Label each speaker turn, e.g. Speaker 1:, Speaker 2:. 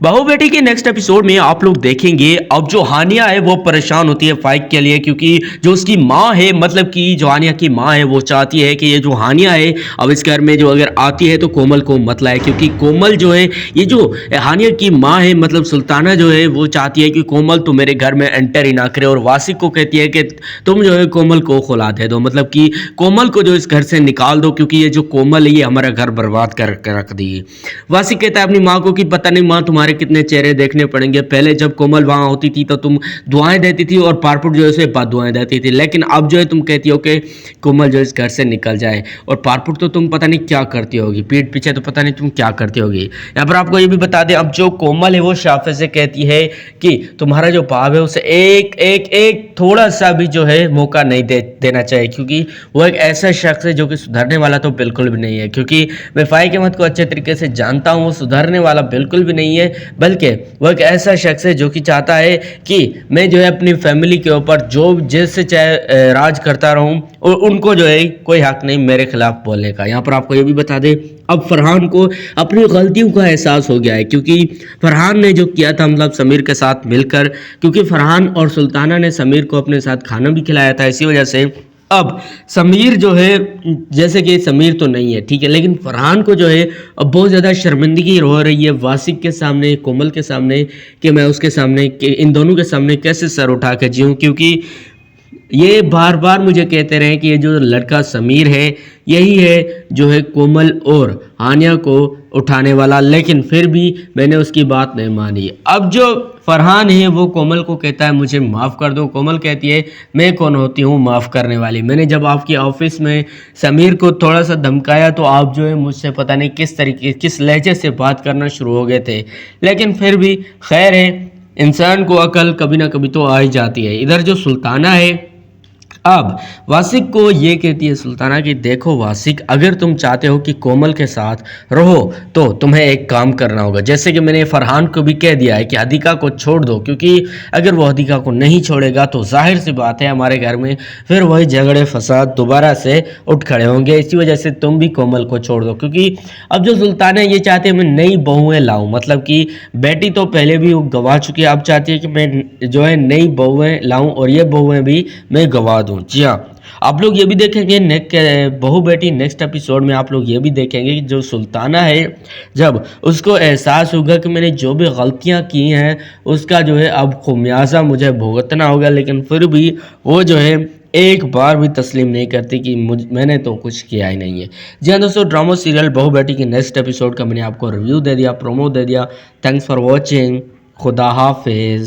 Speaker 1: बहू बेटी के नेक्स्ट एपिसोड में आप लोग देखेंगे अब जो हानिया है वो परेशान होती है फाइक के लिए, क्योंकि जो उसकी माँ है, मतलब कि जो हानिया की माँ है वो चाहती है कि ये जो हानिया है अब इस घर में जो अगर आती है तो कोमल को मत लाए, क्योंकि कोमल जो है, ये जो हानिया की माँ है मतलब सुल्ताना जो है वो चाहती है कि कोमल तो मेरे घर में एंटर ही ना करे, और वासिक को कहती है कि तुम जो है कोमल को खुला दे दो, मतलब कि कोमल को जो इस घर से निकाल दो, क्योंकि ये जो कोमल है ये हमारा घर बर्बाद कर रख दी है। वासिक कहता है अपनी माँ को कि पता नहीं माँ तुम्हारे कितने चेहरे देखने पड़ेंगे, पहले जब कोमल वहां होती थी तो तुम दुआएं देती थी और पारपुट जो है उसे बददुआएं देती थी, लेकिन अब जो है तुम कहती हो कि कोमल जो इस घर से निकल जाए, और पारपुट तो तुम पता नहीं क्या करती होगी पीठ पीछे, तो पता नहीं तुम क्या करती होगी। यहाँ पर आपको ये भी बता दें, अब जो कोमल है वो शाफे से कहती है कि तुम्हारा जो बाप है उसे एक एक एक थोड़ा सा भी जो है मौका नहीं देना चाहिए, क्योंकि वो एक ऐसा शख्स है जो कि सुधरने वाला तो बिल्कुल भी नहीं है, क्योंकि मैं फाइक अहमद को अच्छे तरीके से जानता हूँ, वो सुधरने वाला बिल्कुल भी नहीं है, बल्कि वो एक ऐसा शख्स है जो कि चाहता है कि मैं जो है अपनी फैमिली के ऊपर जो जैसे चाहे राज करता रहूं, और उनको जो है कोई हक नहीं मेरे खिलाफ बोलने का। यहाँ पर आपको ये भी बता दें, अब फरहान को अपनी गलतियों का एहसास हो गया है, क्योंकि फरहान ने जो किया था मतलब समीर के साथ मिलकर, क्योंकि फरहान और सुल्ताना ने समीर को अपने साथ खाना भी खिलाया था, इसी वजह से अब समीर जो है, जैसे कि समीर तो नहीं है ठीक है, लेकिन फरहान को जो है अब बहुत ज़्यादा शर्मिंदगी हो रही है वासिक के सामने, कोमल के सामने, कि मैं उसके सामने, कि इन दोनों के सामने कैसे सर उठा के जीऊँ, क्योंकि ये बार बार मुझे कहते रहे कि ये जो लड़का समीर है यही है जो है कोमल और हानिया को उठाने वाला, लेकिन फिर भी मैंने उसकी बात नहीं मानी। अब जो फरहान है वो कोमल को कहता है मुझे माफ़ कर दो, कोमल कहती है मैं कौन होती हूँ माफ़ करने वाली, मैंने जब आपके ऑफिस में समीर को थोड़ा सा धमकाया तो आप जो है मुझसे पता नहीं किस तरीके किस लहजे से बात करना शुरू हो गए थे, लेकिन फिर भी खैर है, इंसान को अकल कभी ना कभी तो आ ही जाती है। इधर जो सुल्ताना है अब वासिक को ये कहती है सुल्ताना कि देखो वासिक, अगर तुम चाहते हो कि कोमल के साथ रहो तो तुम्हें एक काम करना होगा, जैसे कि मैंने फरहान को भी कह दिया है कि अधिका को छोड़ दो, क्योंकि अगर वो अधिका को नहीं छोड़ेगा तो जाहिर सी बात है हमारे घर में फिर वही झगड़े फसाद दोबारा से उठ खड़े होंगे, इसी वजह से तुम भी कोमल को छोड़ दो। क्योंकि अब जो सुल्ताना ये चाहते हैं मैं नई बहुएं लाऊं, मतलब कि बेटी तो पहले भी वो गवा चुकी है, अब चाहती है कि मैं जो है नई बहुएं लाऊं और ये बहुएं भी मैं गवा दूं। जी हाँ, आप लोग ये भी देखेंगे बहू बेटी नेक्स्ट एपिसोड में आप लोग ये भी देखेंगे कि जो सुल्ताना है जब उसको एहसास होगा कि मैंने जो भी गलतियां की हैं उसका जो है अब खुमियाजा मुझे भुगतना होगा, लेकिन फिर भी वो जो है एक बार भी तस्लीम नहीं करती कि मैंने तो कुछ किया ही नहीं है। जी हाँ दोस्तों, ड्रामा सीरियल बहू बेटी के नेक्स्ट एपिसोड का मैंने आपको रिव्यू दे दिया, प्रोमो दे दिया। Thanks for watching. खुदा हाफिज।